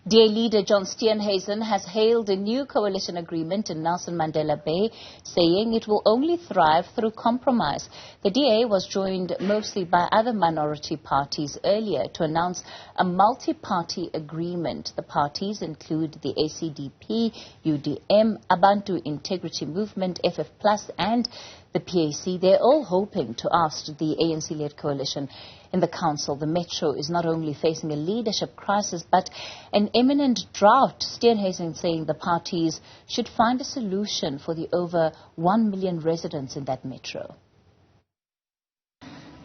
DA leader John Steenhuisen has hailed a new coalition agreement in Nelson Mandela Bay, saying it will only thrive through compromise. The DA was joined mostly by other minority parties earlier to announce a multi-party agreement. The parties include the ACDP, UDM, Abantu Integrity Movement, FF Plus and the PAC. They're all hoping to oust the ANC-led coalition in the council. The Metro is not only facing a leadership crisis but an imminent drought. Steenhuisen saying the parties should find a solution for the over 1 million residents in that Metro.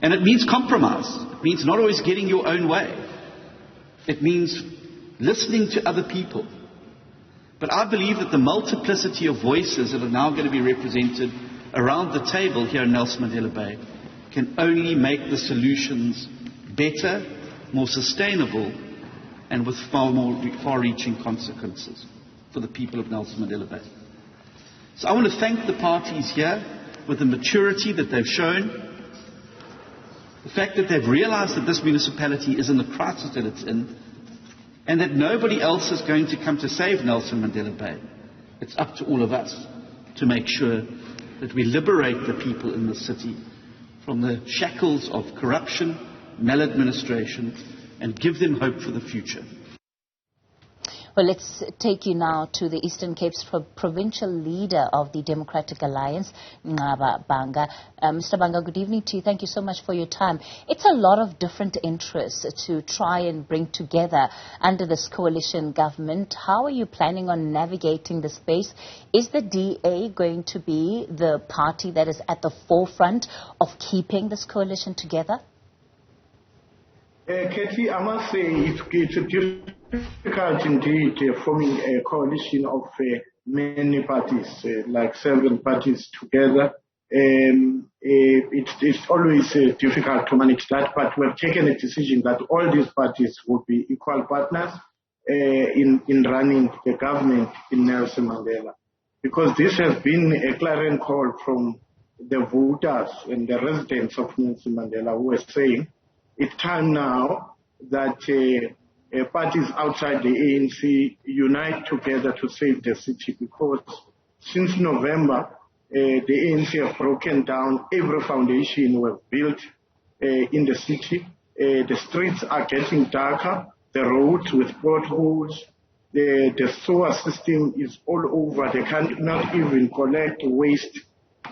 And it means compromise. It means not always getting your own way. It means listening to other people. But I believe that the multiplicity of voices that are now going to be represented around the table here in Nelson Mandela Bay can only make the solutions better, more sustainable, and with far-reaching consequences for the people of Nelson Mandela Bay. So I want to thank the parties here with the maturity that they've shown, the fact that they've realized that this municipality is in the crisis that it's in, and that nobody else is going to come to save Nelson Mandela Bay. It's up to all of us to make sure that we liberate the people in the city from the shackles of corruption, maladministration, and give them hope for the future. Well, let's take you now to the Eastern Cape's provincial leader of the Democratic Alliance, Nqaba Bhanga. Mr. Bhanga, good evening to you. Thank you so much for your time. It's a lot of different interests to try and bring together under this coalition government. How are you planning on navigating the space? Is the DA going to be the party that is at the forefront of keeping this coalition together? Katie, I must say it's difficult indeed forming a coalition of many parties, like 7 parties together. It's always difficult to manage that, but we have taken a decision that all these parties would be equal partners in running the government in Nelson Mandela. Because this has been a clarion call from the voters and the residents of Nelson Mandela who are saying it's time now that parties outside the ANC unite together to save the city, because since November, the ANC have broken down every foundation we've built in the city. The streets are getting darker, the roads with potholes, the sewer system is all over. They cannot even collect waste.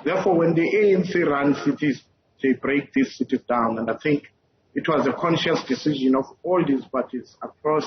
Therefore, when the ANC run cities, they break these cities down. And I think it was a conscious decision of all these parties across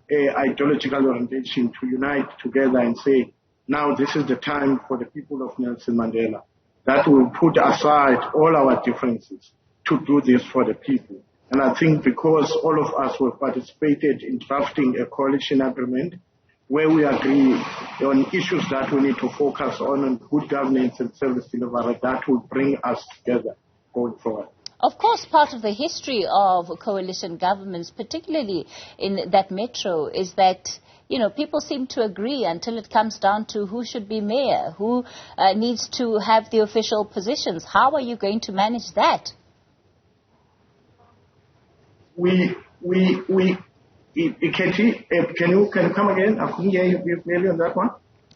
ideological orientation to unite together and say, now this is the time for the people of Nelson Mandela, that will put aside all our differences to do this for the people. And I think because all of us have participated in drafting a coalition agreement where we agree on issues that we need to focus on good governance and service delivery, that will bring us together going forward. Of course, part of the history of coalition governments, particularly in that metro, is that, you know, people seem to agree until it comes down to who should be mayor, who needs to have the official positions. How are you going to manage that? Katie, can you come again? I couldn't hear you clearly on that one.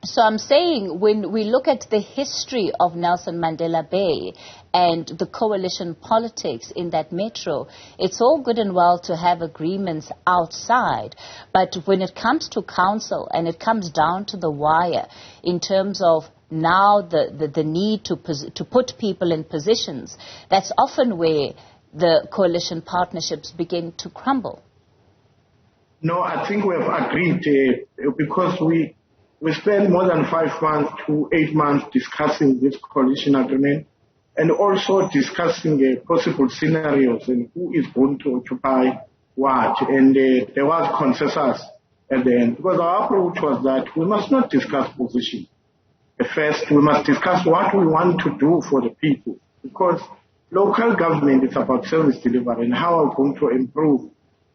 So I'm saying when we look at the history of Nelson Mandela Bay and the coalition politics in that metro, it's all good and well to have agreements outside. But when it comes to council and it comes down to the wire in terms of now the need to put people in positions, that's often where the coalition partnerships begin to crumble. No, I think we have agreed because we spent more than 5 months to 8 months discussing this coalition agreement and also discussing possible scenarios and who is going to occupy what. And there was consensus at the end, because our approach was that we must not discuss position. First, we must discuss what we want to do for the people, because local government is about service delivery and how we're going to improve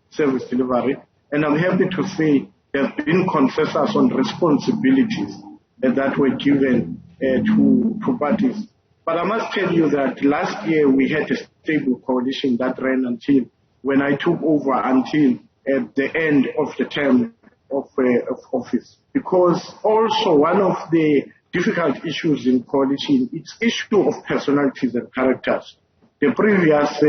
service delivery. And I'm happy to say there's been consensus on responsibilities that were given to parties. But I must tell you that last year we had a stable coalition that ran until when I took over until the end of the term of office. Because also one of the difficult issues in coalition, it's issue of personalities and characters. The previous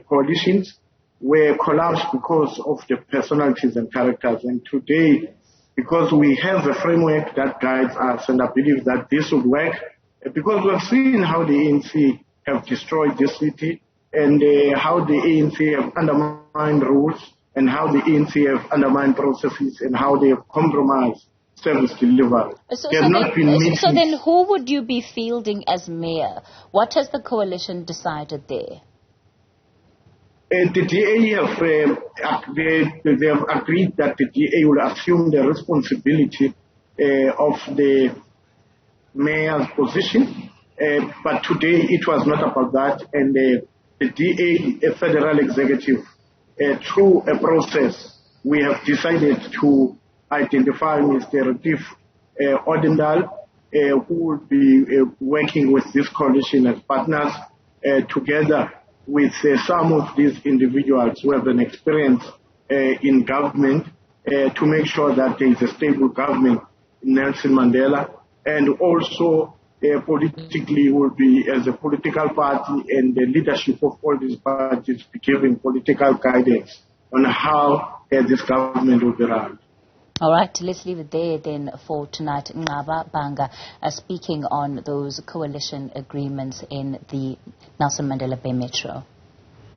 coalitions were collapsed because of the personalities and characters. And today, because we have a framework that guides us, and I believe that this would work, because we've seen how the ANC have destroyed this city, and how the ANC have undermined rules, and how the ANC have undermined processes, and how they have compromised service delivery. So then who would you be fielding as mayor? What has the coalition decided there? The DA they have agreed that the DA will assume the responsibility of the mayor's position, but today it was not about that, and the DA, a federal executive, through a process, we have decided to identify Mr. Retief Odendal, who will be working with this coalition as partners, together with some of these individuals who have an experience in government, to make sure that there is a stable government in Nelson Mandela, and also politically will be, as a political party, and the leadership of all these parties be giving political guidance on how this government will be run. All right, let's leave it there then for tonight. Nqaba Bhanga speaking on those coalition agreements in the Nelson Mandela Bay Metro.